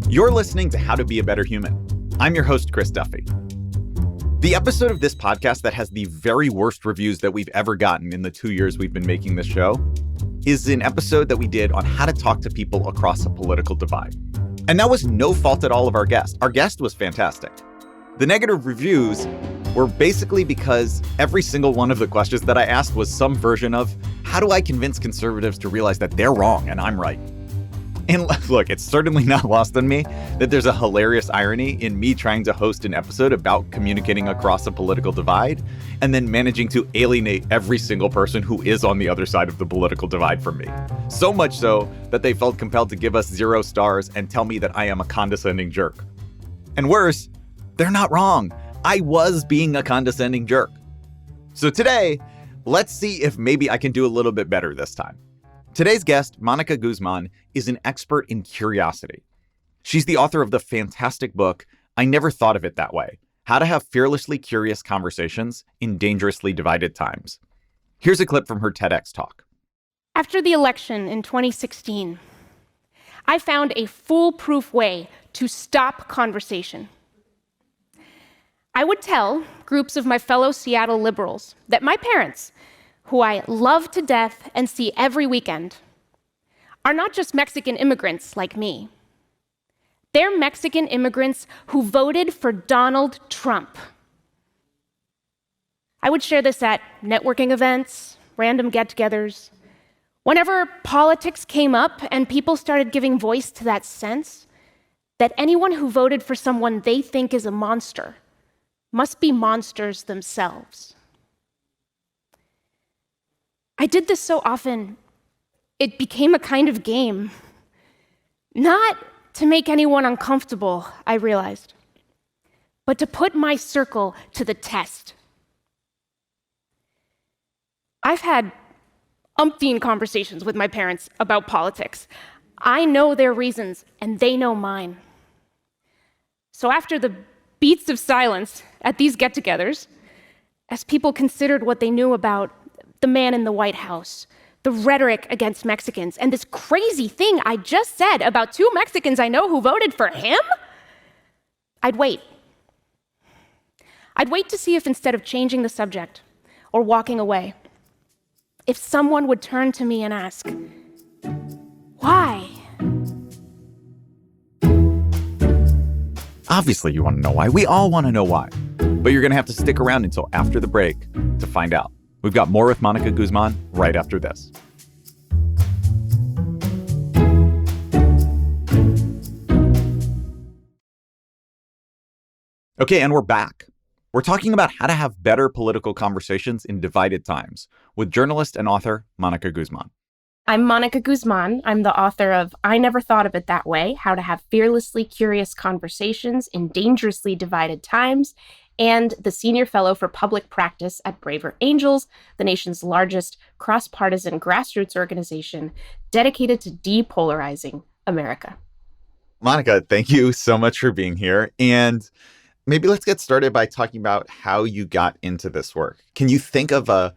You're listening to How to Be a Better Human. I'm your host, Chris Duffy. The episode of this podcast that has the very worst reviews that we've ever gotten in the 2 years we've been making this show is an episode that we did on how to talk to people across a political divide. And that was no fault at all of our guest. Our guest was fantastic. The negative reviews were basically because every single one of the questions that I asked was some version of, how do I convince conservatives to realize that they're wrong and I'm right? And look, it's certainly not lost on me that there's a hilarious irony in me trying to host an episode about communicating across a political divide and then managing to alienate every single person who is on the other side of the political divide from me. So much so that they felt compelled to give us 0 stars and tell me that I am a condescending jerk. And worse, they're not wrong. I was being a condescending jerk. So today, let's see if maybe I can do a little bit better this time. Today's guest, Mónica Guzmán, is an expert in curiosity. She's the author of the fantastic book, I Never Thought of It That Way: How to Have Fearlessly Curious Conversations in Dangerously Divided Times. Here's a clip from her TEDx talk. After the election in 2016, I found a foolproof way to stop conversation. I would tell groups of my fellow Seattle liberals that my parents, who I love to death and see every weekend, are not just Mexican immigrants like me. They're Mexican immigrants who voted for Donald Trump. I would share this at networking events, random get-togethers. Whenever politics came up and people started giving voice to that sense that anyone who voted for someone they think is a monster must be monsters themselves. I did this so often, it became a kind of game. Not to make anyone uncomfortable, I realized, but to put my circle to the test. I've had umpteen conversations with my parents about politics. I know their reasons, and they know mine. So after the beats of silence at these get-togethers, as people considered what they knew about the man in the White House, the rhetoric against Mexicans, and this crazy thing I just said about 2 Mexicans I know who voted for him, I'd wait. I'd wait to see if instead of changing the subject or walking away, if someone would turn to me and ask, why? Obviously you want to know why. We all want to know why. But you're going to have to stick around until after the break to find out. We've got more with Mónica Guzmán right after this. Okay, and we're back. We're talking about how to have better political conversations in divided times with journalist and author Mónica Guzmán. I'm Mónica Guzmán. I'm the author of I Never Thought of It That Way: How to Have Fearlessly Curious Conversations in Dangerously Divided Times, and the Senior Fellow for Public Practice at Braver Angels, the nation's largest cross-partisan grassroots organization dedicated to depolarizing America. Mónica, thank you so much for being here. And maybe let's get started by talking about how you got into this work. Can you think of a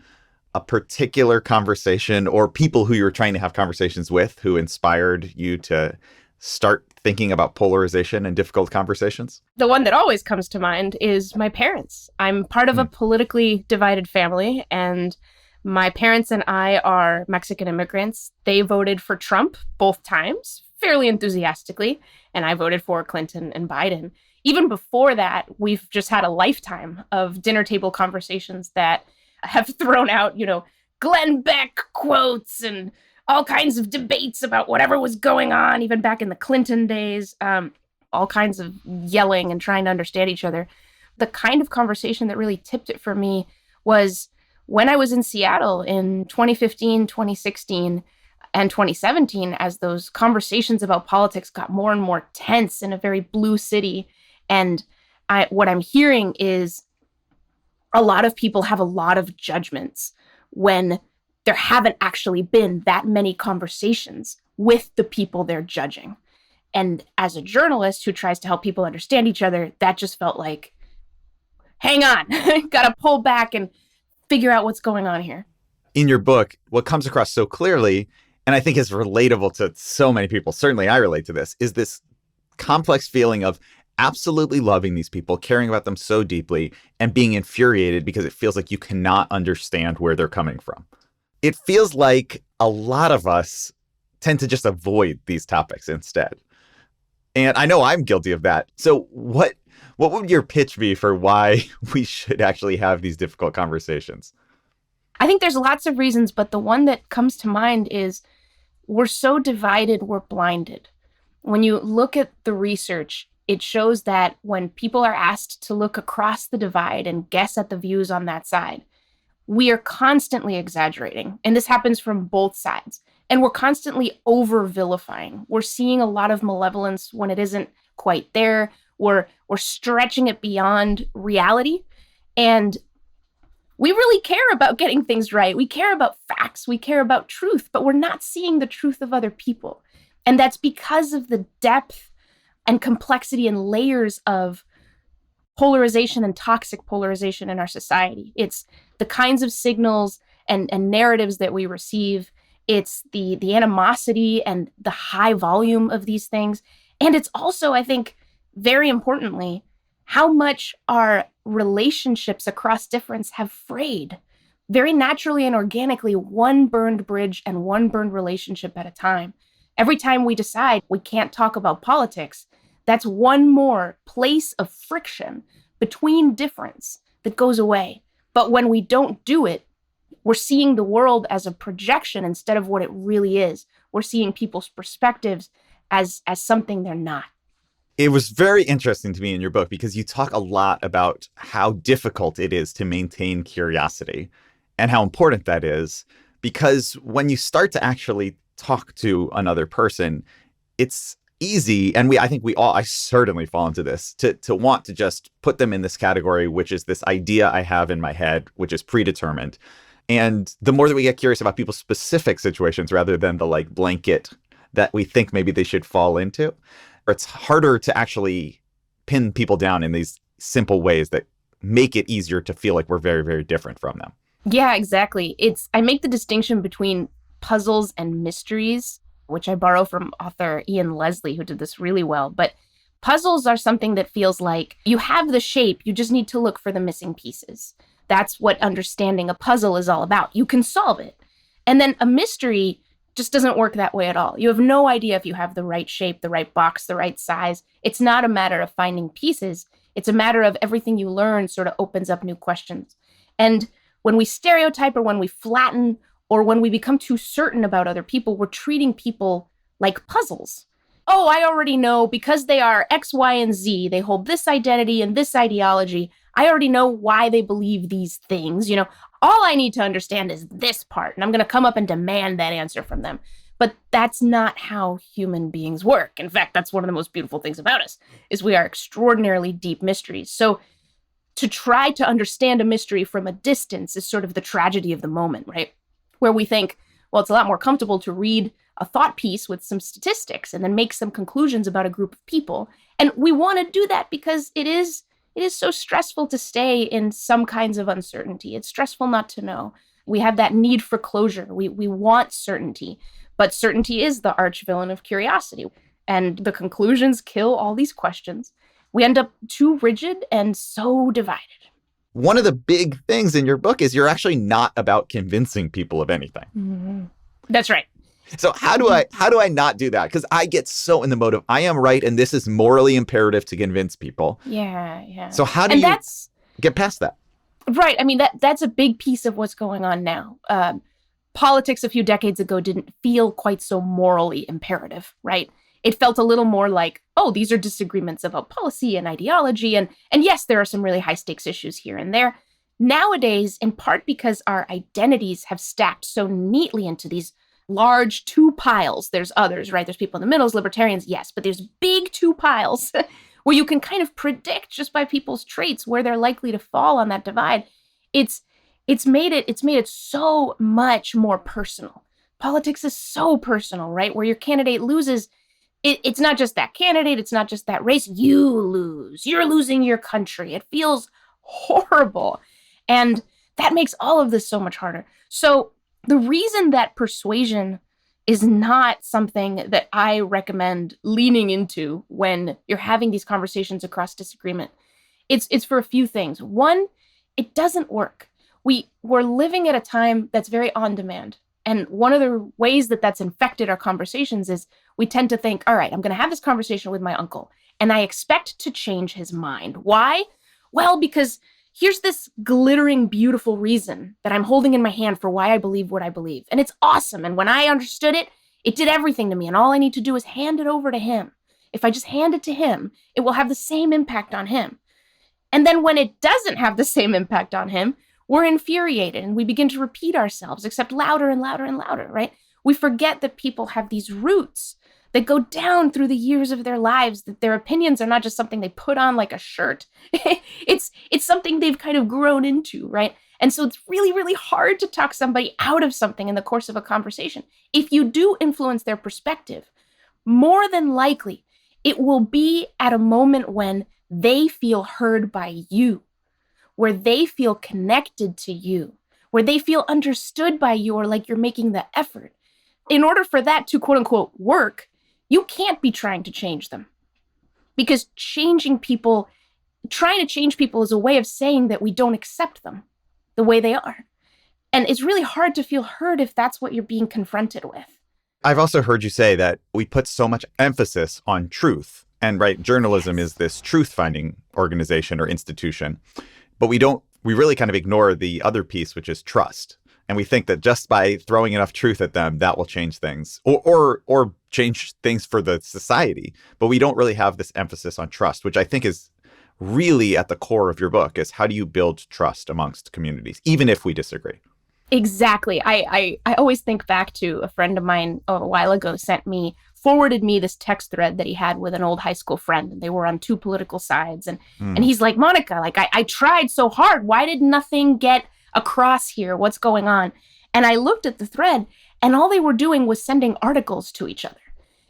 particular conversation or people who you were trying to have conversations with who inspired you to start thinking about polarization and difficult conversations? The one that always comes to mind is my parents. I'm part of a politically divided family, and my parents and I are Mexican immigrants. They voted for Trump both times, fairly enthusiastically, and I voted for Clinton and Biden. Even before that, we've just had a lifetime of dinner table conversations that have thrown out, Glenn Beck quotes and all kinds of debates about whatever was going on, even back in the Clinton days, all kinds of yelling and trying to understand each other. The kind of conversation that really tipped it for me was when I was in Seattle in 2015, 2016, and 2017, as those conversations about politics got more and more tense in a very blue city. And what I'm hearing is a lot of people have a lot of judgments when there haven't actually been that many conversations with the people they're judging. And as a journalist who tries to help people understand each other, that just felt like, hang on, gotta pull back and figure out what's going on here. In your book, what comes across so clearly, and I think is relatable to so many people, certainly I relate to this, is this complex feeling of absolutely loving these people, caring about them so deeply, and being infuriated because it feels like you cannot understand where they're coming from. It feels like a lot of us tend to just avoid these topics instead. And I know I'm guilty of that. So what would your pitch be for why we should actually have these difficult conversations? I think there's lots of reasons, but the one that comes to mind is we're so divided, we're blinded. When you look at the research, it shows that when people are asked to look across the divide and guess at the views on that side, we are constantly exaggerating. And this happens from both sides. And we're constantly over-vilifying. We're seeing a lot of malevolence when it isn't quite there. We're stretching it beyond reality. And we really care about getting things right. We care about facts. We care about truth. But we're not seeing the truth of other people. And that's because of the depth and complexity and layers of polarization and toxic polarization in our society. It's the kinds of signals and narratives that we receive. It's the animosity and the high volume of these things. And it's also, I think, very importantly, how much our relationships across difference have frayed. Very naturally and organically, one burned bridge and one burned relationship at a time. Every time we decide we can't talk about politics, that's one more place of friction between difference that goes away. But when we don't do it, we're seeing the world as a projection instead of what it really is. We're seeing people's perspectives as something they're not. It was very interesting to me in your book because you talk a lot about how difficult it is to maintain curiosity and how important that is. Because when you start to actually talk to another person, it's easy, and I certainly fall into this, to want to just put them in this category, which is this idea I have in my head, which is predetermined. And the more that we get curious about people's specific situations rather than the like blanket that we think maybe they should fall into, it's harder to actually pin people down in these simple ways that make it easier to feel like we're very, very different from them. Yeah, exactly. I make the distinction between puzzles and mysteries, which I borrow from author Ian Leslie, who did this really well. But puzzles are something that feels like you have the shape, you just need to look for the missing pieces. That's what understanding a puzzle is all about. You can solve it. And then a mystery just doesn't work that way at all. You have no idea if you have the right shape, the right box, the right size. It's not a matter of finding pieces. It's a matter of everything you learn sort of opens up new questions. And when we stereotype or when we flatten or when we become too certain about other people, we're treating people like puzzles. Oh, I already know because they are X, Y, and Z. They hold this identity and this ideology. I already know why they believe these things. All I need to understand is this part, and I'm going to come up and demand that answer from them. But that's not how human beings work. In fact, that's one of the most beautiful things about us, is we are extraordinarily deep mysteries. So to try to understand a mystery from a distance is sort of the tragedy of the moment, right? Where we think, well, it's a lot more comfortable to read a thought piece with some statistics and then make some conclusions about a group of people. And we want to do that because it is so stressful to stay in some kinds of uncertainty. It's stressful not to know. We have that need for closure. We want certainty, but certainty is the arch villain of curiosity. And the conclusions kill all these questions. We end up too rigid and so divided. One of the big things in your book is you're actually not about convincing people of anything. Mm-hmm. That's right. So how do I not do that? Because I get so in the mode of I am right and this is morally imperative to convince people. Yeah. So how do you get past that? Right. I mean, that's a big piece of what's going on now. Politics a few decades ago didn't feel quite so morally imperative, right? It felt a little more like, oh, these are disagreements about policy and ideology. And yes, there are some really high stakes issues here and there. Nowadays, in part because our identities have stacked so neatly into these large two piles. There's others, right? There's people in the middle, libertarians, yes, but there's big two piles where you can kind of predict just by people's traits where they're likely to fall on that divide. It's made it so much more personal. Politics is so personal, right? Where your candidate loses, it's not just that candidate, it's not just that race. You lose. You're losing your country. It feels horrible. And that makes all of this so much harder. So the reason that persuasion is not something that I recommend leaning into when you're having these conversations across disagreement. It's for a few things. One, it doesn't work. We're living at a time that's very on demand. And one of the ways that that's infected our conversations is we tend to think, all right, I'm going to have this conversation with my uncle, and I expect to change his mind. Why? Well, because here's this glittering, beautiful reason that I'm holding in my hand for why I believe what I believe. And it's awesome. And when I understood it, it did everything to me. And all I need to do is hand it over to him. If I just hand it to him, it will have the same impact on him. And then when it doesn't have the same impact on him, we're infuriated and we begin to repeat ourselves, except louder and louder and louder, right? We forget that people have these roots that go down through the years of their lives, that their opinions are not just something they put on like a shirt. It's something they've kind of grown into, right? And so it's really, really hard to talk somebody out of something in the course of a conversation. If you do influence their perspective, more than likely, it will be at a moment when they feel heard by you, where they feel connected to you, where they feel understood by you or like you're making the effort. In order for that to quote unquote work, you can't be trying to change them, because trying to change people is a way of saying that we don't accept them the way they are. And it's really hard to feel heard if that's what you're being confronted with. I've also heard you say that we put so much emphasis on truth. And right, journalism is this truth-finding organization or institution. But we really kind of ignore the other piece, which is trust. And we think that just by throwing enough truth at them, that will change things or change things for the society. But we don't really have this emphasis on trust, which I think is really at the core of your book, is how do you build trust amongst communities, even if we disagree? Exactly. I always think back to a friend of mine a while ago forwarded me this text thread that he had with an old high school friend, and they were on two political sides. And he's like, Monica, like I tried so hard. Why did nothing get across here? What's going on? And I looked at the thread, and all they were doing was sending articles to each other.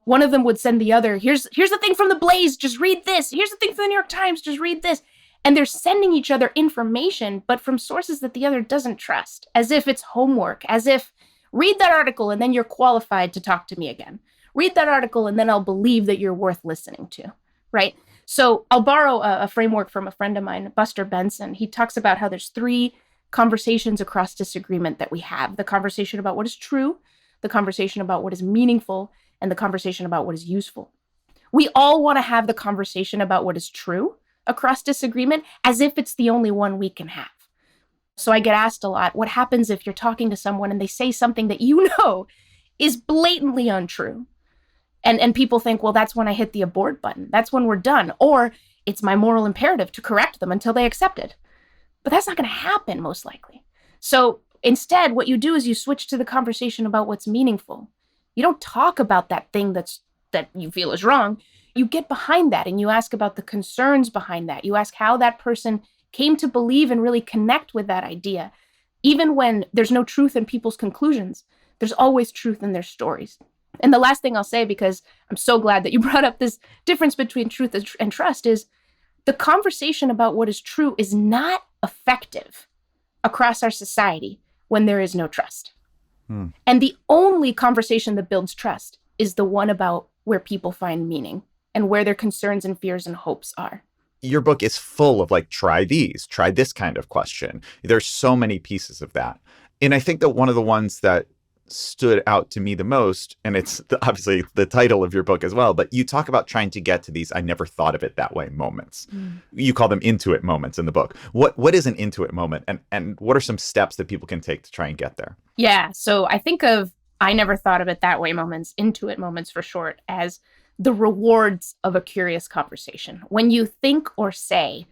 One of them would send the other, here's the thing from the Blaze, just read this. Here's the thing from the New York Times, just read this. And they're sending each other information, but from sources that the other doesn't trust, as if it's homework, as if read that article and then you're qualified to talk to me again. Read that article and then I'll believe that you're worth listening to, right? So I'll borrow a framework from a friend of mine, Buster Benson. He talks about how there's 3 conversations across disagreement that we have: the conversation about what is true, the conversation about what is meaningful, and the conversation about what is useful. We all want to have the conversation about what is true across disagreement as if it's the only one we can have. So I get asked a lot, what happens if you're talking to someone and they say something that you know is blatantly untrue? And people think, well, that's when I hit the abort button. That's when we're done. Or it's my moral imperative to correct them until they accept it. But that's not going to happen, most likely. So instead, what you do is you switch to the conversation about what's meaningful. You don't talk about that thing that you feel is wrong. You get behind that and you ask about the concerns behind that. You ask how that person came to believe and really connect with that idea. Even when there's no truth in people's conclusions, there's always truth in their stories. And the last thing I'll say, because I'm so glad that you brought up this difference between truth and trust, is the conversation about what is true is not effective across our society when there is no trust. And the only conversation that builds trust is the one about where people find meaning and where their concerns and fears and hopes are. Your book is full of try this kind of question. There's so many pieces of that. And I think that one of the ones that stood out to me the most, and it's obviously the title of your book as well, but you talk about trying to get to these I never thought of it that way moments. You call them Intuit moments in the book. What is an Intuit moment, and what are some steps that people can take to try and get there? Yeah, so I think of I never thought of it that way moments, Intuit moments for short, as the rewards of a curious conversation. When you think or say,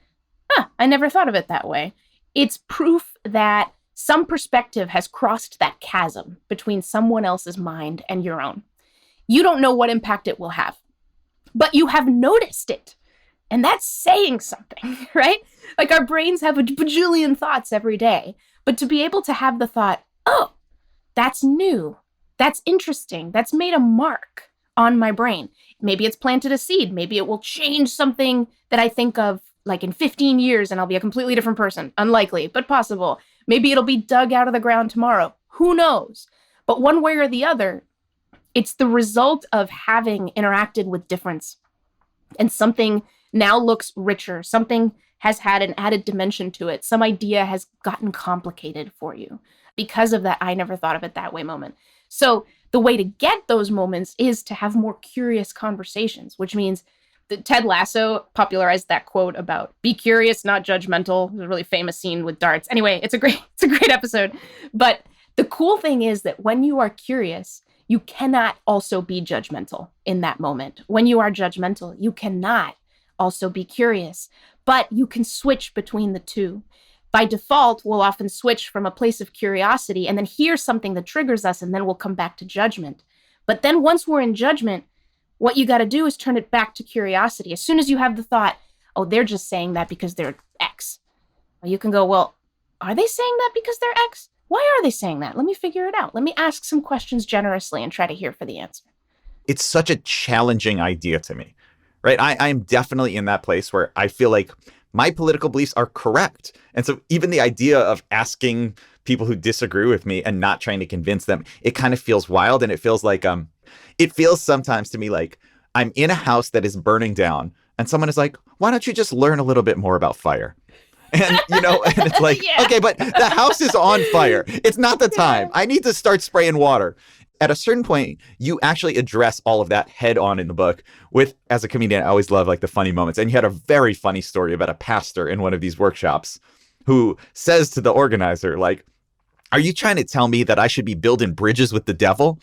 I never thought of it that way, it's proof that some perspective has crossed that chasm between someone else's mind and your own. You don't know what impact it will have, but you have noticed it. And that's saying something, right? Like our brains have a bajillion thoughts every day, but to be able to have the thought, oh, that's new, that's interesting, that's made a mark on my brain. Maybe it's planted a seed. Maybe it will change something that I think of like in 15 years and I'll be a completely different person. Unlikely, but possible. Maybe it'll be dug out of the ground tomorrow. Who knows? But one way or the other, It's the result of having interacted with difference. And something now looks richer. Something has had an added dimension to it. Some idea has gotten complicated for you because of that I never thought of it that way moment. So the way to get those moments is to have more curious conversations, which means that Ted Lasso popularized that quote about be curious, not judgmental. It was a really famous scene with darts. Anyway, it's a great episode. But the cool thing is that when you are curious, you cannot also be judgmental in that moment. When you are judgmental, you cannot also be curious, but you can switch between the two. By default, we'll often switch from a place of curiosity and then hear something that triggers us, and then we'll come back to judgment. But then once we're in judgment, what you got to do is turn it back to curiosity. As soon as you have the thought, oh, they're just saying that because they're X, you can go, well, are they saying that because they're X? Why are they saying that? Let me figure it out. Let me ask some questions generously and try to hear for the answer. It's such a challenging idea to me, right? I am definitely in that place where I feel like my political beliefs are correct. And so even the idea of asking people who disagree with me and not trying to convince them, it kind of feels wild. And it feels like, it feels sometimes to me like I'm in a house that is burning down and someone is like, why don't you just learn a little bit more about fire? And, and it's like, yeah. Okay, but the house is on fire. It's not the time. I need to start spraying water. At a certain point, you actually address all of that head on in the book with, as a comedian, I always love like the funny moments. And you had a very funny story about a pastor in one of these workshops who says to the organizer, like, are you trying to tell me that I should be building bridges with the devil?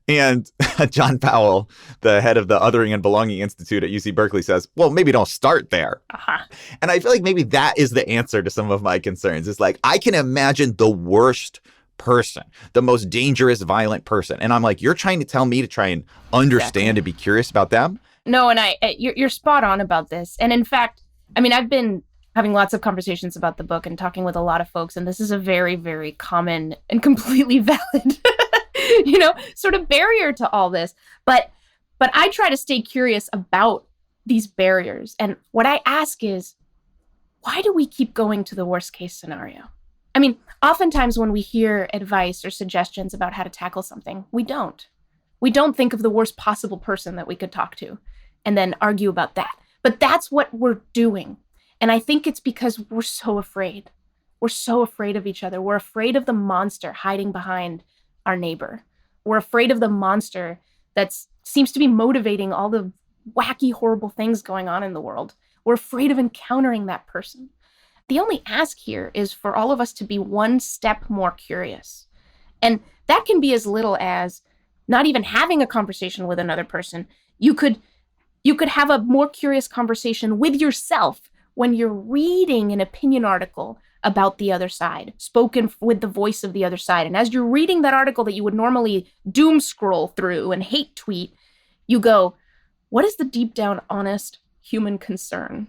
And John Powell, the head of the Othering and Belonging Institute at UC Berkeley, says, well, maybe don't start there. Uh-huh. And I feel like maybe that is the answer to some of my concerns. It's like, I can imagine the worst person, the most dangerous, violent person. And I'm like, you're trying to tell me to try and understand and be curious about them? No, and you're spot on about this. And in fact, I mean, I've been having lots of conversations about the book and talking with a lot of folks, and this is a very, very common and completely valid sort of barrier to all this. But I try to stay curious about these barriers. And what I ask is, why do we keep going to the worst case scenario? I mean, oftentimes when we hear advice or suggestions about how to tackle something, we don't. We don't think of the worst possible person that we could talk to and then argue about that. But that's what we're doing. And I think it's because we're so afraid. We're so afraid of each other. We're afraid of the monster hiding behind our neighbor. We're afraid of the monster that seems to be motivating all the wacky, horrible things going on in the world. We're afraid of encountering that person. The only ask here is for all of us to be one step more curious. And that can be as little as not even having a conversation with another person. You could have a more curious conversation with yourself when you're reading an opinion article about the other side, spoken with the voice of the other side. And as you're reading that article that you would normally doom scroll through and hate tweet, you go, what is the deep down honest human concern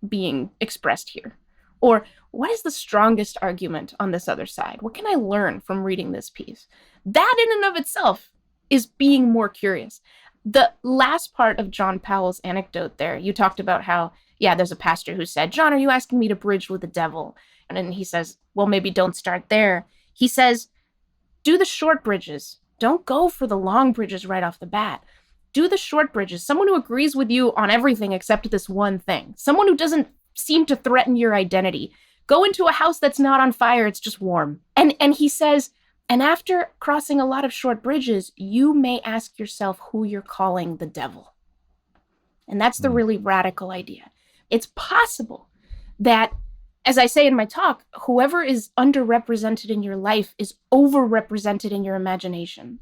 being expressed here? Or what is the strongest argument on this other side? What can I learn from reading this piece? That in and of itself is being more curious. The last part of John Powell's anecdote there, you talked about how, there's a pastor who said, John, are you asking me to bridge with the devil? And then he says, well, maybe don't start there. He says, do the short bridges. Don't go for the long bridges right off the bat. Do the short bridges. Someone who agrees with you on everything except this one thing. Someone who doesn't seem to threaten your identity. Go into a house that's not on fire. It's just warm. And he says, and after crossing a lot of short bridges, you may ask yourself who you're calling the devil. And that's the really radical idea. It's possible that, as I say in my talk, whoever is underrepresented in your life is overrepresented in your imagination.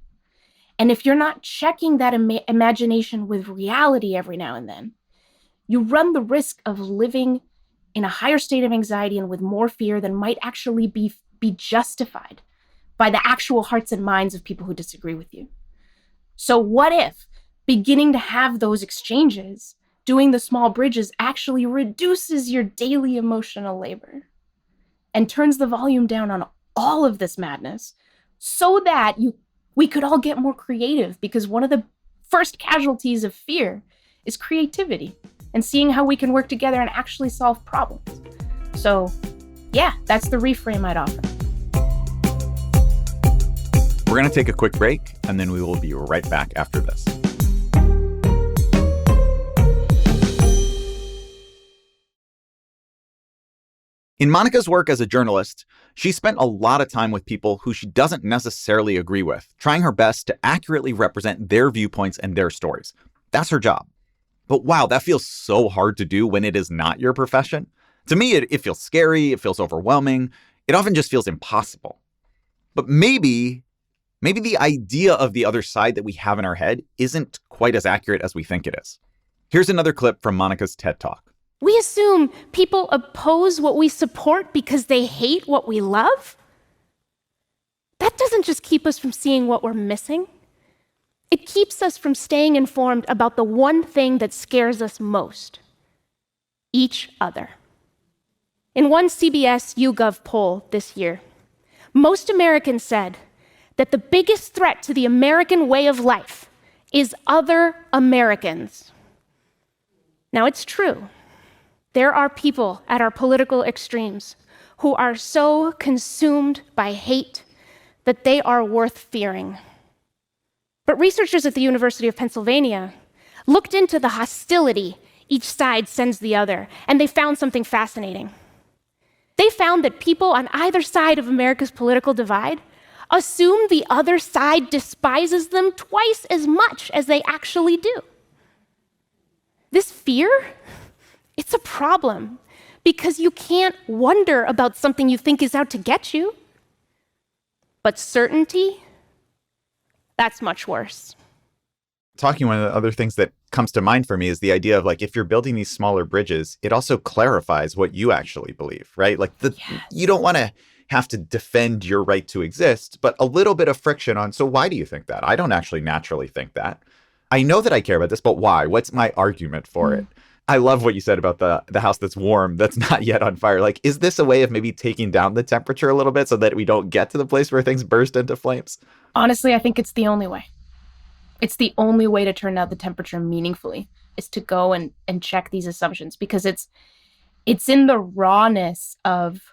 And if you're not checking that imagination with reality every now and then, you run the risk of living in a higher state of anxiety and with more fear than might actually be justified by the actual hearts and minds of people who disagree with you. So what if beginning to have those exchanges, doing the small bridges, actually reduces your daily emotional labor and turns the volume down on all of this madness so that we could all get more creative? Because one of the first casualties of fear is creativity and seeing how we can work together and actually solve problems. So, that's the reframe I'd offer. We're We're going to take a quick break, and then we will be right back after this. In Monica's work as a journalist, she spent a lot of time with people who she doesn't necessarily agree with, trying her best to accurately represent their viewpoints and their stories. That's her job. But wow, that feels so hard to do when it is not your profession. To me, it feels scary, it feels overwhelming, it often just feels impossible. But maybe the idea of the other side that we have in our head isn't quite as accurate as we think it is. Here's another clip from Monica's TED Talk. We assume people oppose what we support because they hate what we love. That doesn't just keep us from seeing what we're missing. It keeps us from staying informed about the one thing that scares us most: each other. In one CBS YouGov poll this year, most Americans said that the biggest threat to the American way of life is other Americans. Now, it's true. There are people at our political extremes who are so consumed by hate that they are worth fearing. But researchers at the University of Pennsylvania looked into the hostility each side sends the other, and they found something fascinating. They found that people on either side of America's political divide assume the other side despises them twice as much as they actually do. This fear, it's a problem because you can't wonder about something you think is out to get you. But certainty, that's much worse. Talking, one of the other things that comes to mind for me is the idea of, like, if you're building these smaller bridges, it also clarifies what you actually believe, right? Like, you don't want to have to defend your right to exist, but a little bit of friction on, so why do you think that? I don't actually naturally think that. I know that I care about this, but why? What's my argument for it? I love what you said about the house that's warm, that's not yet on fire. Like, is this a way of maybe taking down the temperature a little bit so that we don't get to the place where things burst into flames? Honestly, I think it's the only way. It's the only way to turn down the temperature meaningfully, is to go and check these assumptions, because it's in the rawness of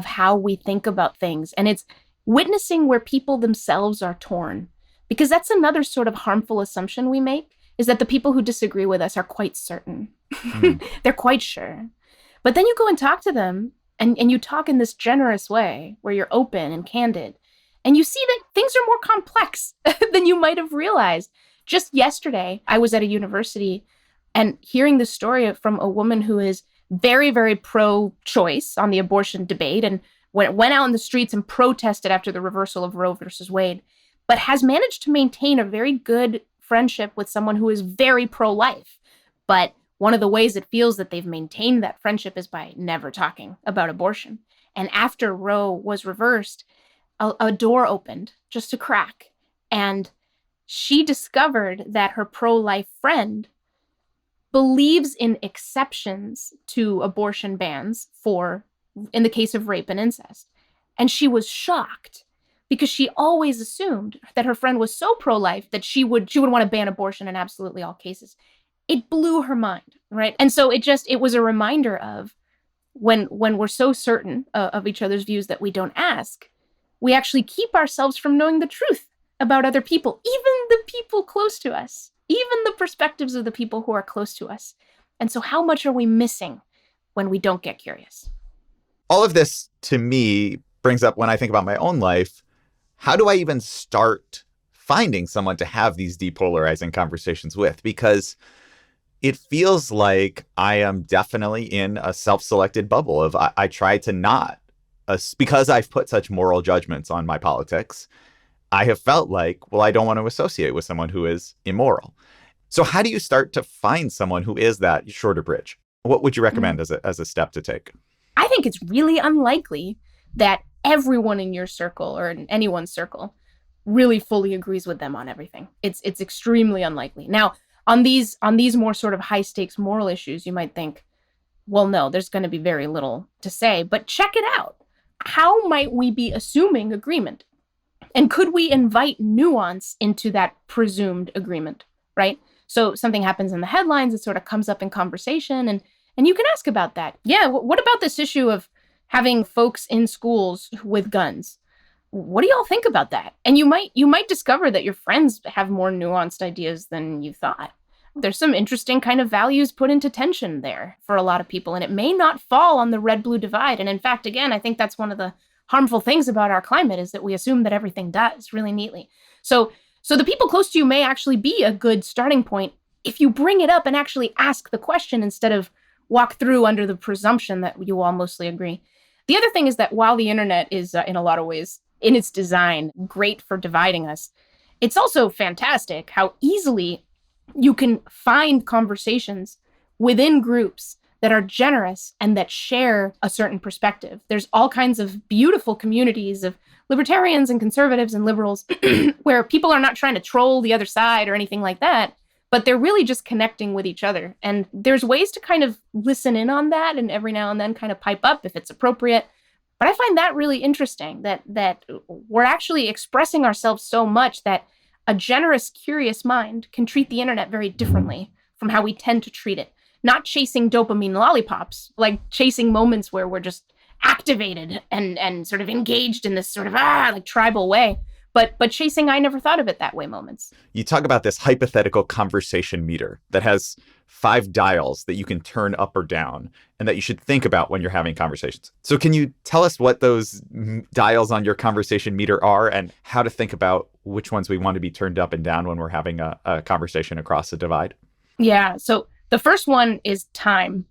how we think about things. And it's witnessing where people themselves are torn. Because that's another sort of harmful assumption we make, is that the people who disagree with us are quite certain. They're quite sure. But then you go and talk to them, and you talk in this generous way where you're open and candid. And you see that things are more complex than you might have realized. Just yesterday, I was at a university and hearing the story from a woman who is very, very pro-choice on the abortion debate and went out in the streets and protested after the reversal of Roe versus Wade, but has managed to maintain a very good friendship with someone who is very pro-life. But one of the ways it feels that they've maintained that friendship is by never talking about abortion. And after Roe was reversed, a door opened just a crack, and she discovered that her pro-life friend believes in exceptions to abortion bans in the case of rape and incest. And she was shocked because she always assumed that her friend was so pro-life that she would want to ban abortion in absolutely all cases. It blew her mind, right? And so it was a reminder of when we're so certain of each other's views that we don't ask, we actually keep ourselves from knowing the truth about other people, even the people close to us, even the perspectives of the people who are close to us. And so how much are we missing when we don't get curious? All of this, to me, brings up, when I think about my own life, how do I even start finding someone to have these depolarizing conversations with? Because it feels like I am definitely in a self-selected bubble of I try to not. Because I've put such moral judgments on my politics, I have felt like, well, I don't want to associate with someone who is immoral. So how do you start to find someone who is that shorter bridge? What would you recommend as a step to take? I think it's really unlikely that everyone in your circle or in anyone's circle really fully agrees with them on everything. It's extremely unlikely. Now, on these more sort of high stakes moral issues, you might think, well, no, there's going to be very little to say, but check it out. How might we be assuming agreement? And could we invite nuance into that presumed agreement, right? So something happens in the headlines, it sort of comes up in conversation, and you can ask about that. Yeah, what about this issue of having folks in schools with guns? what do y'all think about that? And you might discover that your friends have more nuanced ideas than you thought. There's some interesting kind of values put into tension there for a lot of people, and it may not fall on the red-blue divide. And in fact, again, I think that's one of the harmful things about our climate is that we assume that everything does really neatly. So the people close to you may actually be a good starting point if you bring it up and actually ask the question instead of walk through under the presumption that you all mostly agree. The other thing is that while the internet is, in a lot of ways, in its design, great for dividing us, it's also fantastic how easily you can find conversations within groups that are generous and that share a certain perspective. There's all kinds of beautiful communities of libertarians and conservatives and liberals where people are not trying to troll the other side or anything like that, but they're really just connecting with each other. And there's ways to kind of listen in on that and every now and then kind of pipe up if it's appropriate. But I find that really interesting that we're actually expressing ourselves so much that a generous, curious mind can treat the internet very differently from how we tend to treat it. Not chasing dopamine lollipops, like chasing moments where we're just activated and sort of engaged in this sort of like tribal way, but chasing I never thought of it that way moments. You talk about this hypothetical conversation meter that has 5 dials that you can turn up or down and that you should think about when you're having conversations. So can you tell us what those dials on your conversation meter are and how to think about which ones we want to be turned up and down when we're having a conversation across the divide? Yeah. So the first one is time.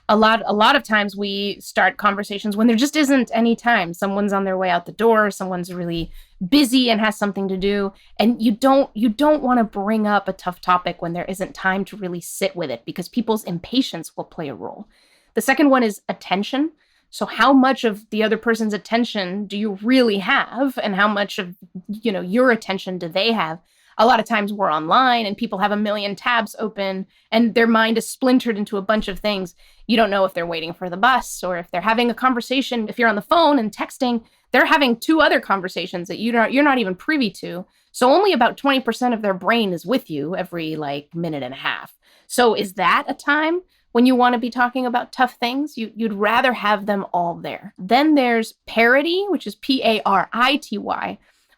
A lot of times we start conversations when there just isn't any time. Someone's on their way out the door, someone's really busy and has something to do, and you don't want to bring up a tough topic when there isn't time to really sit with it because people's impatience will play a role. The second one is attention. So how much of the other person's attention do you really have, and how much of, your attention do they have? A lot of times we're online and people have a million tabs open and their mind is splintered into a bunch of things. You don't know if they're waiting for the bus or if they're having a conversation. If you're on the phone and texting, they're having 2 other conversations that you're not even privy to. So only about 20% of their brain is with you every minute and a half. So is that a time when you want to be talking about tough things? You'd rather have them all there. Then there's parity, which is parity,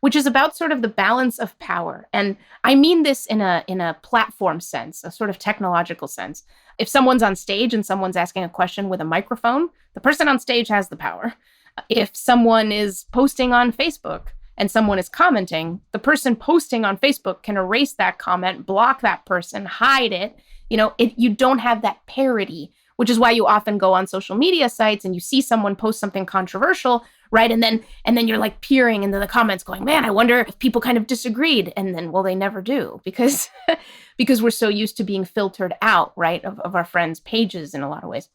which is about sort of the balance of power. And I mean this in a platform sense, a sort of technological sense. If someone's on stage and someone's asking a question with a microphone, the person on stage has the power. If someone is posting on Facebook and someone is commenting, the person posting on Facebook can erase that comment, block that person, hide it. You don't have that parity, which is why you often go on social media sites and you see someone post something controversial, right? And then you're like peering into the comments going, man, I wonder if people kind of disagreed. And then, well, they never do because we're so used to being filtered out, right, of our friends' pages in a lot of ways.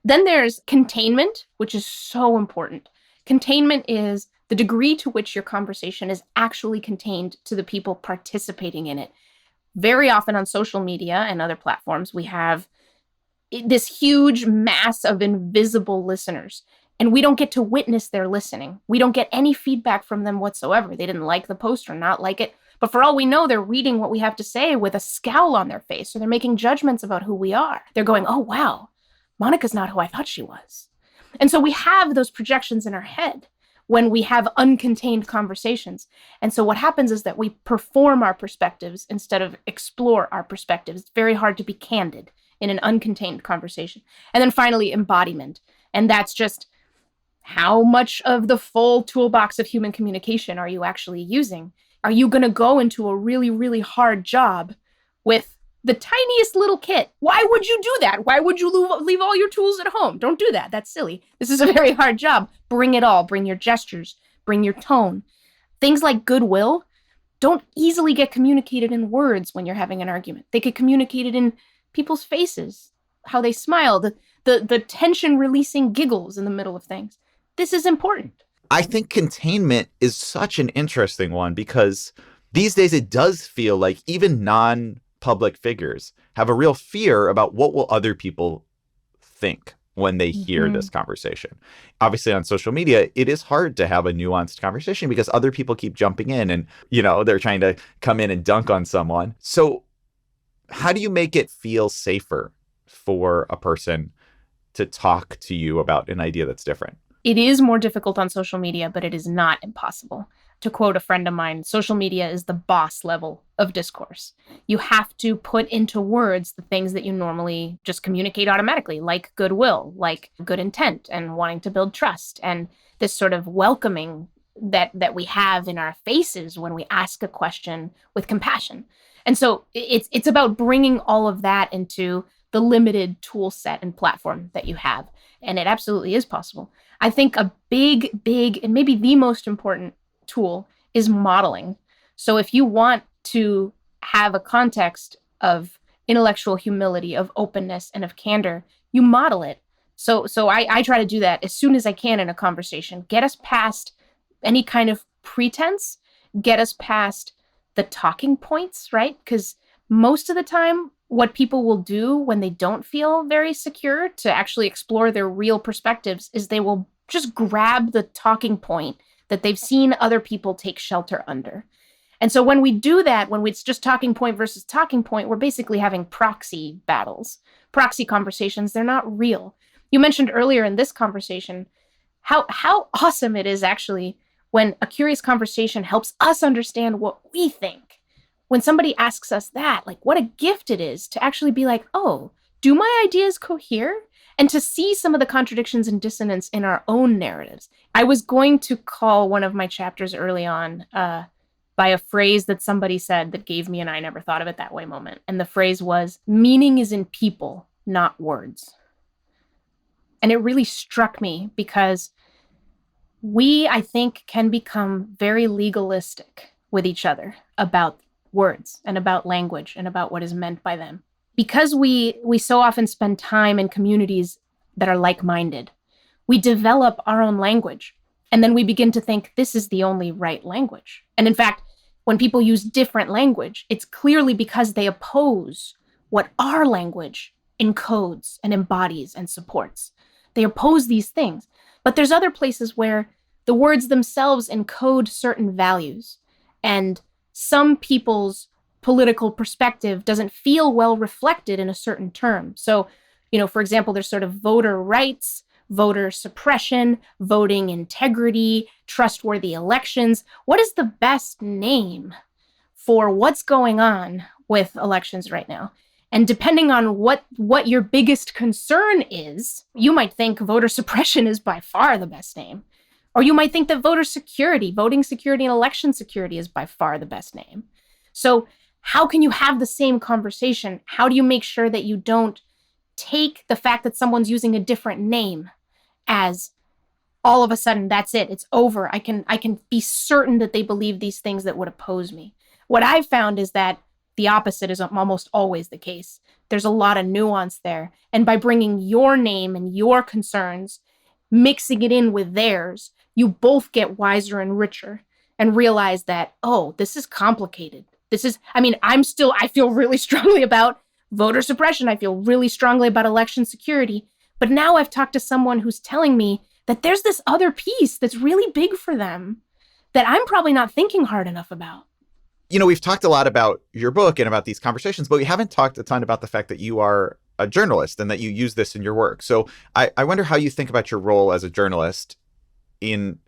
Then there's containment, which is so important. Containment is the degree to which your conversation is actually contained to the people participating in it. Very often on social media and other platforms, we have this huge mass of invisible listeners, and we don't get to witness their listening. We don't get any feedback from them whatsoever. They didn't like the post or not like it. But for all we know, they're reading what we have to say with a scowl on their face, or they're making judgments about who we are. They're going, oh, wow, Monica's not who I thought she was. And so we have those projections in our head when we have uncontained conversations. And so what happens is that we perform our perspectives instead of explore our perspectives. It's very hard to be candid in an uncontained conversation. And then finally, embodiment. And that's just how much of the full toolbox of human communication are you actually using? Are you going to go into a really, really hard job with the tiniest little kit? Why would you do that? Why would you leave all your tools at home? Don't do that. That's silly. This is a very hard job. Bring it all. Bring your gestures. Bring your tone. Things like goodwill don't easily get communicated in words when you're having an argument. They get communicated in people's faces, how they smile, the tension-releasing giggles in the middle of things. This is important. I think containment is such an interesting one because these days it does feel like even non-public figures have a real fear about what will other people think when they hear this conversation. Obviously on social media, it is hard to have a nuanced conversation because other people keep jumping in and, they're trying to come in and dunk on someone. So how do you make it feel safer for a person to talk to you about an idea that's different? It is more difficult on social media, but it is not impossible. To quote a friend of mine, social media is the boss level of discourse. You have to put into words the things that you normally just communicate automatically, like goodwill, like good intent, and wanting to build trust, and this sort of welcoming that we have in our faces when we ask a question with compassion. And so it's about bringing all of that into the limited tool set and platform that you have. And it absolutely is possible. I think a big, and maybe the most important tool is modeling. So if you want to have a context of intellectual humility, of openness, and of candor, you model it. So I try to do that as soon as I can in a conversation. Get us past any kind of pretense, get us past the talking points, right? Because most of the time, what people will do when they don't feel very secure to actually explore their real perspectives is they will just grab the talking point that they've seen other people take shelter under. And so when we do that, when it's just talking point versus talking point, we're basically having proxy battles, proxy conversations. They're not real. You mentioned earlier in this conversation how awesome it is actually when a curious conversation helps us understand what we think. When somebody asks us that, like, what a gift it is to actually be like, oh, do my ideas cohere? And to see some of the contradictions and dissonance in our own narratives. I was going to call one of my chapters early on by a phrase that somebody said that gave me an I never thought of it that way moment. And the phrase was, meaning is in people, not words. And it really struck me because we, I think, can become very legalistic with each other about words and about language and about what is meant by them. Because we so often spend time in communities that are like-minded, we develop our own language. And then we begin to think this is the only right language. And in fact, when people use different language, it's clearly because they oppose what our language encodes and embodies and supports. They oppose these things. But there's other places where the words themselves encode certain values. And some people's political perspective doesn't feel well reflected in a certain term. So, for example, there's sort of voter rights, voter suppression, voting integrity, trustworthy elections. What is the best name for what's going on with elections right now? And depending on what your biggest concern is, you might think voter suppression is by far the best name. Or you might think that voting security, and election security is by far the best name. So how can you have the same conversation? How do you make sure that you don't take the fact that someone's using a different name as all of a sudden, that's it, it's over. I can be certain that they believe these things that would oppose me. What I've found is that the opposite is almost always the case. There's a lot of nuance there. And by bringing your name and your concerns, mixing it in with theirs, you both get wiser and richer and realize that, oh, this is complicated. I feel really strongly about voter suppression. I feel really strongly about election security. But now I've talked to someone who's telling me that there's this other piece that's really big for them that I'm probably not thinking hard enough about. We've talked a lot about your book and about these conversations, but we haven't talked a ton about the fact that you are a journalist and that you use this in your work. So I wonder how you think about your role as a journalist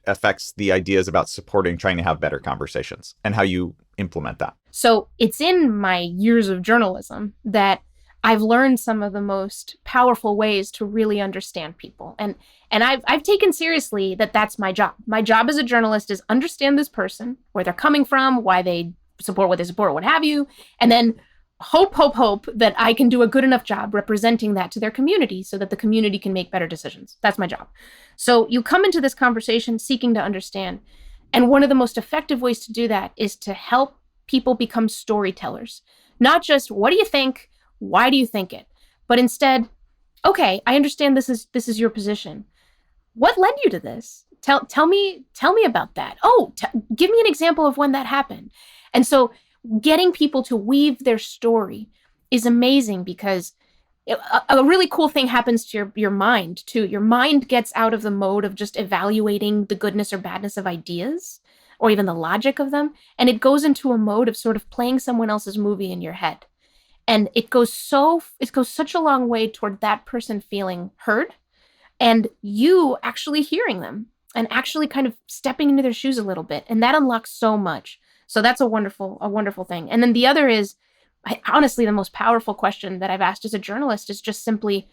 affects the ideas about supporting trying to have better conversations and how you implement that. So it's in my years of journalism that I've learned some of the most powerful ways to really understand people. And I've taken seriously that that's my job. My job as a journalist is understand this person, where they're coming from, why they support what they support, what have you, and then hope that I can do a good enough job representing that to their community so that the community can make better decisions. That's my job. So you come into this conversation seeking to understand. And one of the most effective ways to do that is to help people become storytellers. Not just, what do you think? Why do you think it? But instead, okay, I understand this is your position. What led you to this? Tell me about that. Oh, give me an example of when that happened. And so getting people to weave their story is amazing because a really cool thing happens to your mind, too. Your mind gets out of the mode of just evaluating the goodness or badness of ideas or even the logic of them. And it goes into a mode of sort of playing someone else's movie in your head. And it goes such a long way toward that person feeling heard and you actually hearing them and actually kind of stepping into their shoes a little bit. And that unlocks so much. So that's a wonderful thing. And then the other is, honestly, the most powerful question that I've asked as a journalist is just simply,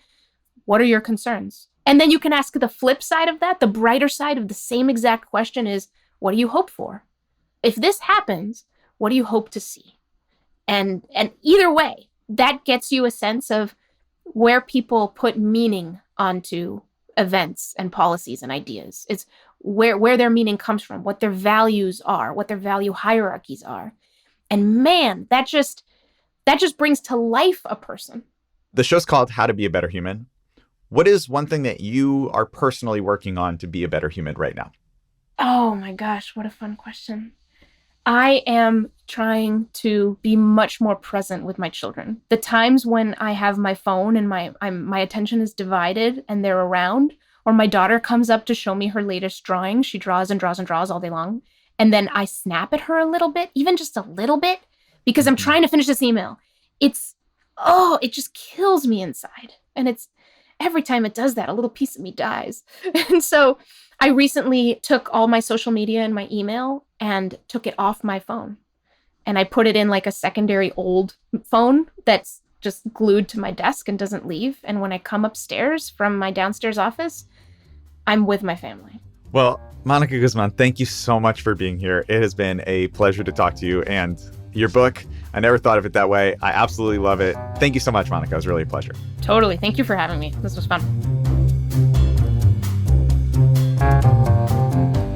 what are your concerns? And then you can ask the flip side of that, the brighter side of the same exact question is, what do you hope for? If this happens, what do you hope to see? And either way, that gets you a sense of where people put meaning onto events and policies and ideas. It's where their meaning comes from, what their values are, what their value hierarchies are. And man, that just brings to life a person. The show's called How to Be a Better Human. What is one thing that you are personally working on to be a better human right now? Oh my gosh, what a fun question. I am trying to be much more present with my children. The times when I have my phone and my attention is divided and they're around, or my daughter comes up to show me her latest drawing. She draws and draws and draws all day long. And then I snap at her a little bit, even just a little bit, because I'm trying to finish this email. It just kills me inside. And it's every time it does that, a little piece of me dies. And so I recently took all my social media and my email and took it off my phone. And I put it in like a secondary old phone that's just glued to my desk and doesn't leave. And when I come upstairs from my downstairs office, I'm with my family. Well, Mónica Guzmán, thank you so much for being here. It has been a pleasure to talk to you. And your book, I never thought of it that way. I absolutely love it. Thank you so much, Mónica. It was really a pleasure. Totally. Thank you for having me. This was fun.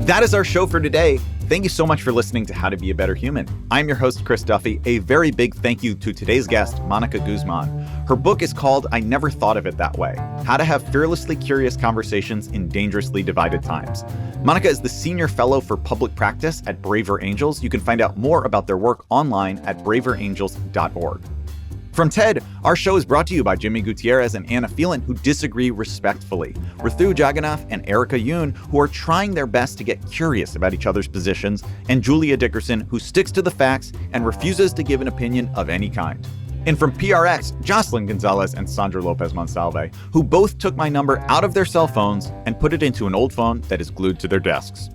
That is our show for today. Thank you so much for listening to How to Be a Better Human. I'm your host, Chris Duffy. A very big thank you to today's guest, Mónica Guzmán. Her book is called I Never Thought of It That Way: How to Have Fearlessly Curious Conversations in Dangerously Divided Times. Mónica is the Senior Fellow for Public Practice at Braver Angels. You can find out more about their work online at braverangels.org. From TED, our show is brought to you by Jimmy Gutierrez and Anna Phelan, who disagree respectfully, Rithu Jagannath and Erica Yoon, who are trying their best to get curious about each other's positions, and Julia Dickerson, who sticks to the facts and refuses to give an opinion of any kind. And from PRX, Jocelyn Gonzalez and Sandra Lopez Monsalve, who both took my number out of their cell phones and put it into an old phone that is glued to their desks.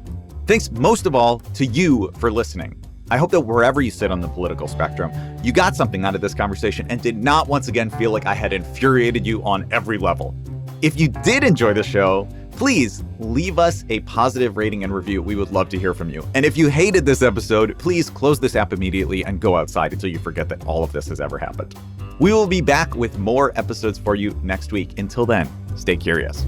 Thanks most of all to you for listening. I hope that wherever you sit on the political spectrum, you got something out of this conversation and did not once again feel like I had infuriated you on every level. If you did enjoy the show, please leave us a positive rating and review. We would love to hear from you. And if you hated this episode, please close this app immediately and go outside until you forget that all of this has ever happened. We will be back with more episodes for you next week. Until then, stay curious.